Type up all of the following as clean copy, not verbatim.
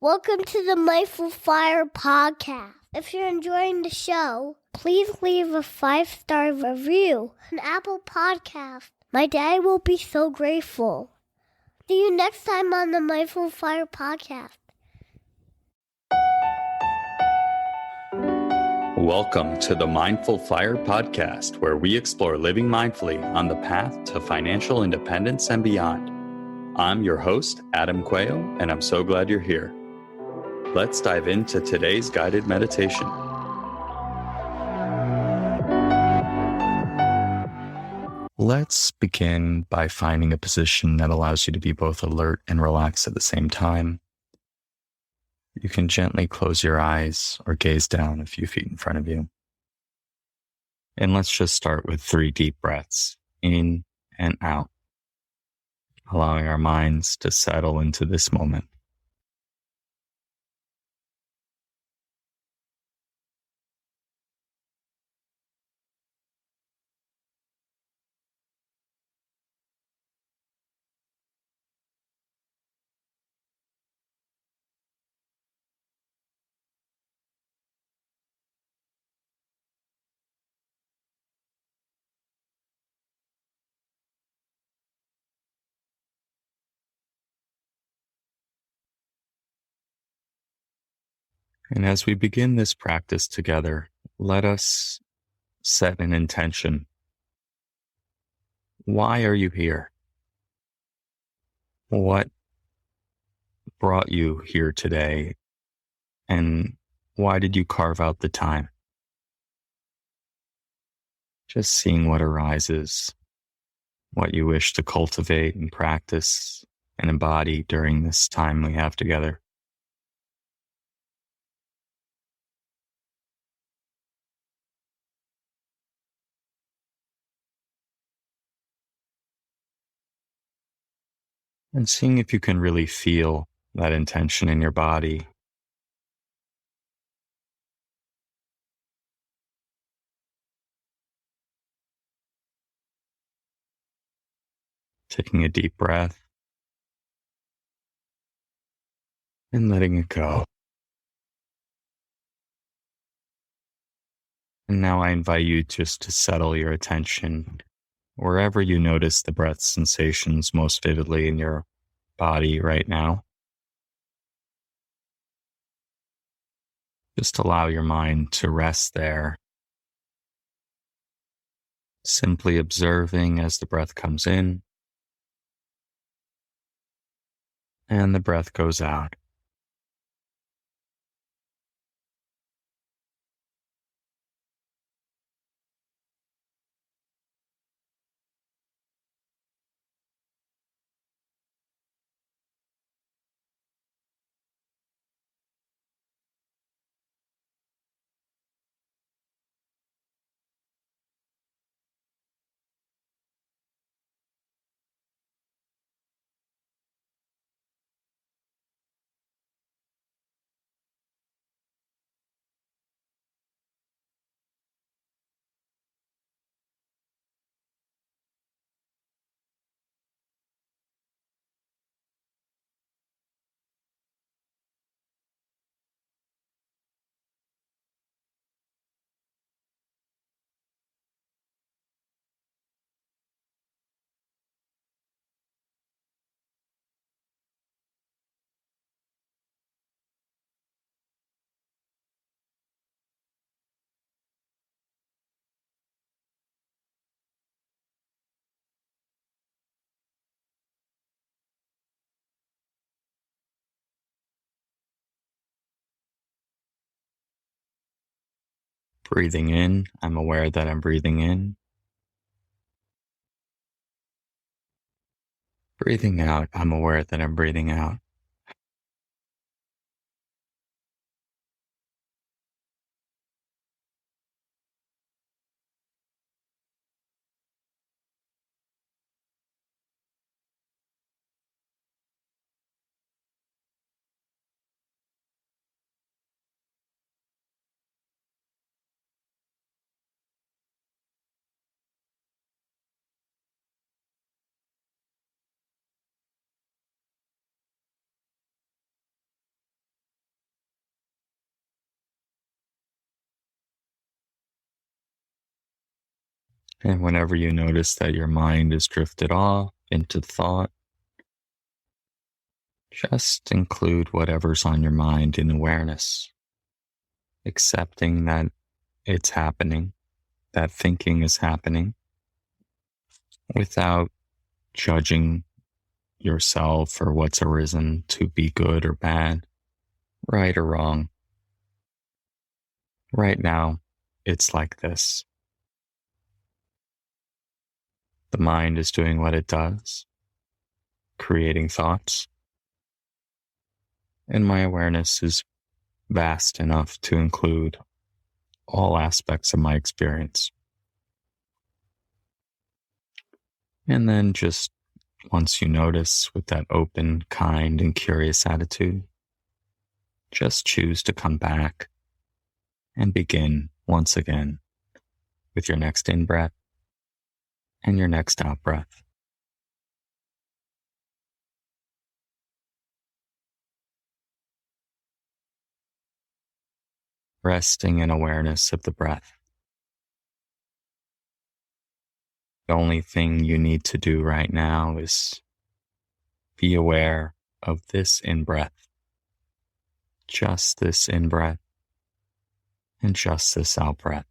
Welcome to the Mindful Fire podcast. If you're enjoying the show, please leave a 5-star review on Apple Podcast. My dad will be so grateful. See you next time on the Mindful Fire podcast. Welcome to the Mindful Fire podcast, where we explore living mindfully on the path to financial independence and beyond. I'm your host, Adam Coelho, and I'm so glad you're here. Let's dive into today's guided meditation. Let's begin by finding a position that allows you to be both alert and relaxed at the same time. You can gently close your eyes or gaze down a few feet in front of you. And let's just start with 3 deep breaths, in and out, allowing our minds to settle into this moment. And as we begin this practice together, let us set an intention. Why are you here? What brought you here today? And why did you carve out the time? Just seeing what arises, what you wish to cultivate and practice and embody during this time we have together. And seeing if you can really feel that intention in your body. Taking a deep breath and letting it go. And now I invite you just to settle your attention wherever you notice the breath sensations most vividly in your body right now. Just allow your mind to rest there, simply observing as the breath comes in and the breath goes out. Breathing in, I'm aware that I'm breathing in. Breathing out, I'm aware that I'm breathing out. And whenever you notice that your mind is drifted off into thought, just include whatever's on your mind in awareness, accepting that it's happening, that thinking is happening, without judging yourself for what's arisen to be good or bad, right or wrong. Right now, it's like this. The mind is doing what it does, creating thoughts, and my awareness is vast enough to include all aspects of my experience. And then just once you notice with that open, kind, and curious attitude, just choose to come back and begin once again with your next in-breath and your next out-breath. Resting in awareness of the breath. The only thing you need to do right now is be aware of this in-breath, just this in-breath, and just this out-breath.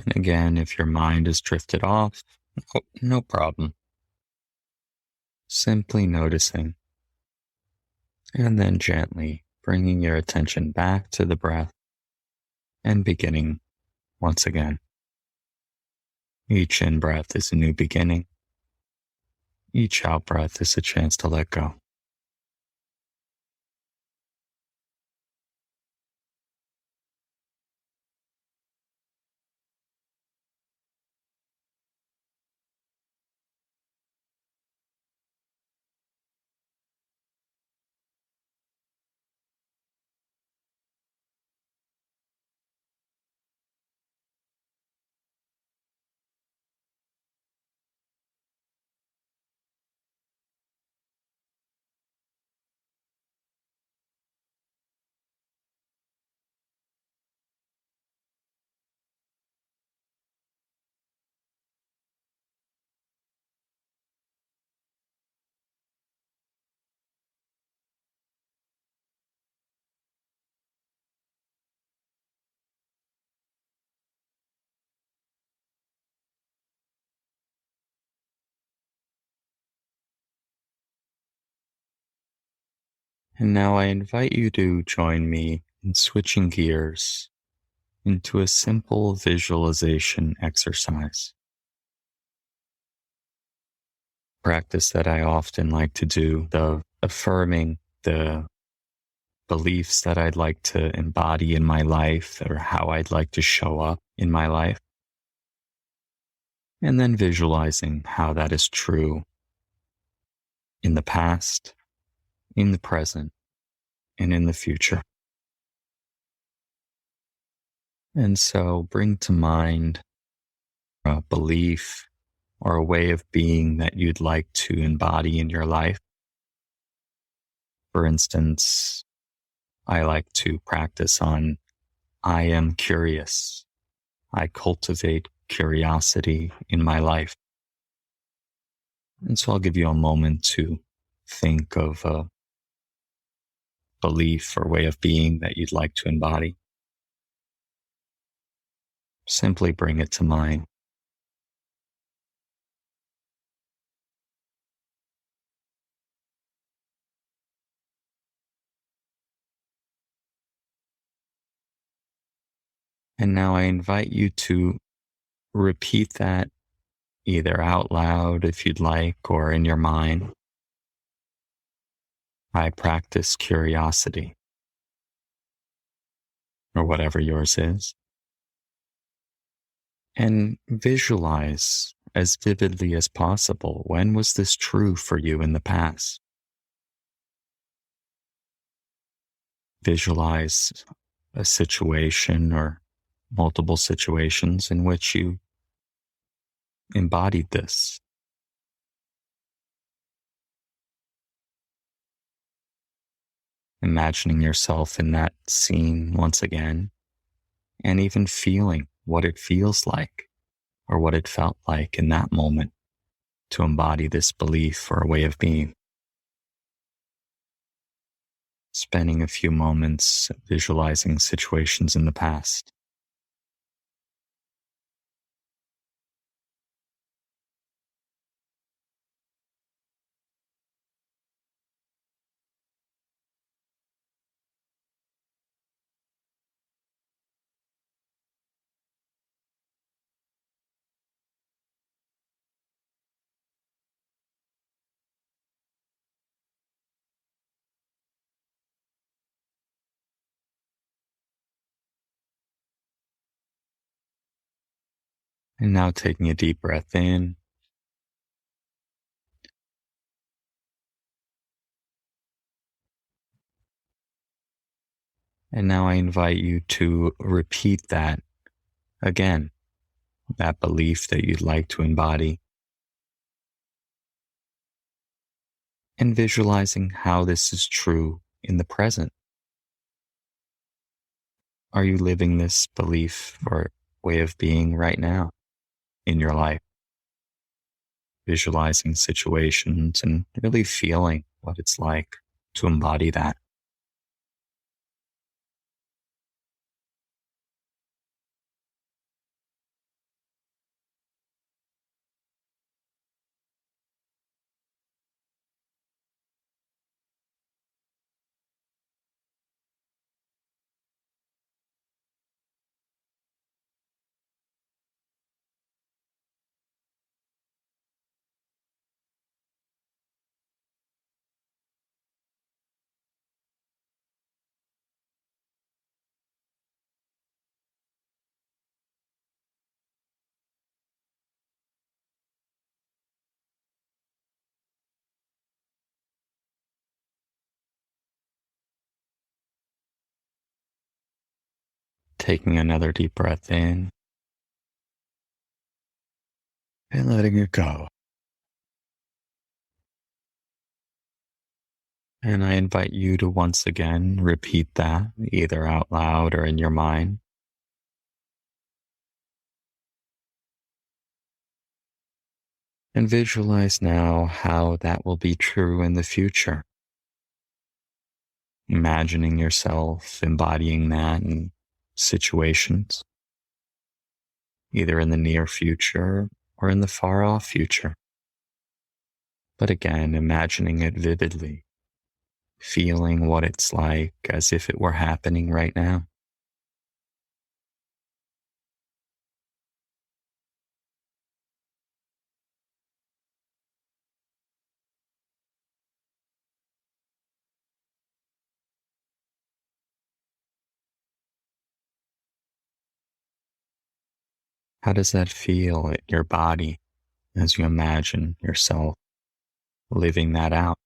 And again, if your mind is drifted off, no problem. Simply noticing, and then gently bringing your attention back to the breath and beginning once again. Each in-breath is a new beginning. Each out-breath is a chance to let go. And now I invite you to join me in switching gears into a simple visualization exercise. Practice that I often like to do, the affirming the beliefs that I'd like to embody in my life or how I'd like to show up in my life. And then visualizing how that is true in the past, in the present, and in the future. And so bring to mind a belief or a way of being that you'd like to embody in your life. For instance, I like to practice on I am curious. I cultivate curiosity in my life. And so I'll give you a moment to think of a belief or way of being that you'd like to embody. Simply bring it to mind. And now I invite you to repeat that either out loud if you'd like or in your mind. I practice curiosity, or whatever yours is. And visualize as vividly as possible, when was this true for you in the past? Visualize a situation or multiple situations in which you embodied this. Imagining yourself in that scene once again, and even feeling what it feels like or what it felt like in that moment to embody this belief or a way of being. Spending a few moments visualizing situations in the past. And now taking a deep breath in and now I invite you to repeat that again, that belief that you'd like to embody, and visualizing how this is true in the present. Are you living this belief or way of being right now in your life? Visualizing situations and really feeling what it's like to embody that. Taking another deep breath in and letting it go. And I invite you to once again repeat that, either out loud or in your mind. And visualize now how that will be true in the future. Imagining yourself embodying that in situations, either in the near future or in the far off future. But again, imagining it vividly, feeling what it's like as if it were happening right now. How does that feel in your body as you imagine yourself living that out?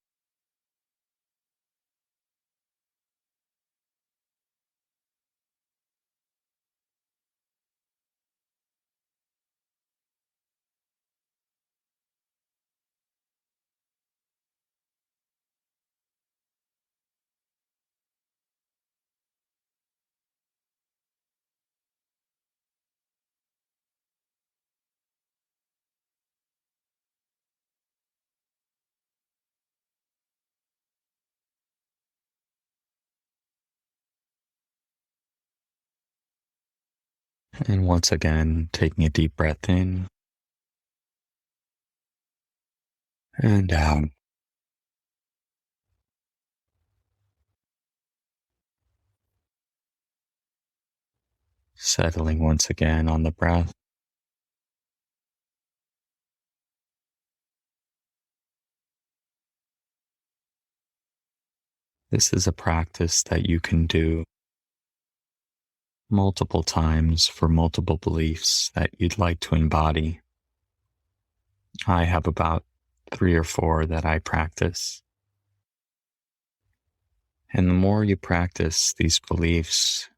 And once again, taking a deep breath in and out. Settling once again on the breath. This is a practice that you can do multiple times for multiple beliefs that you'd like to embody. I have about 3 or 4 that I practice. And the more you practice these beliefs,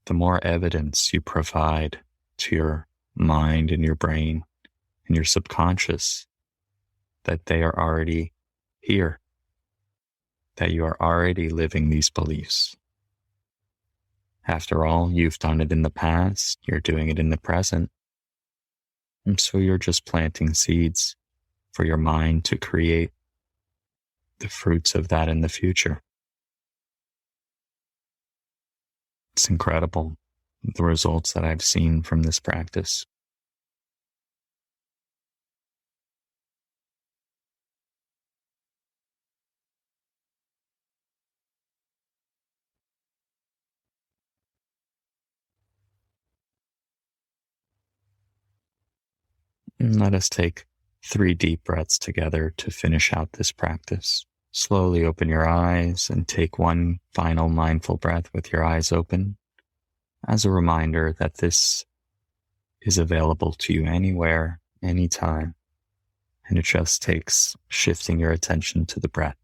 the more evidence you provide to your mind and your brain and your subconscious that they are already here, that you are already living these beliefs. After all, you've done it in the past, you're doing it in the present, and so you're just planting seeds for your mind to create the fruits of that in the future. It's incredible, the results that I've seen from this practice. And let us take 3 deep breaths together to finish out this practice. Slowly open your eyes and take one final mindful breath with your eyes open, as a reminder that this is available to you anywhere, anytime, and it just takes shifting your attention to the breath.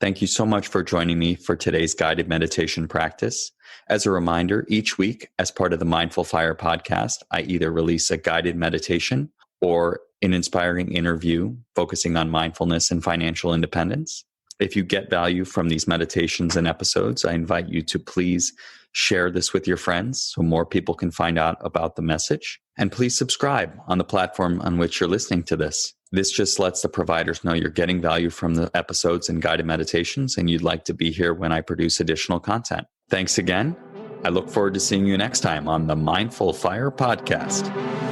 Thank you so much for joining me for today's guided meditation practice. As a reminder, each week, as part of the Mindful Fire podcast, I either release a guided meditation or an inspiring interview focusing on mindfulness and financial independence. If you get value from these meditations and episodes, I invite you to please share this with your friends so more people can find out about the message. And please subscribe on the platform on which you're listening to this. This just lets the providers know you're getting value from the episodes and guided meditations, and you'd like to be here when I produce additional content. Thanks again. I look forward to seeing you next time on the Mindful Fire podcast.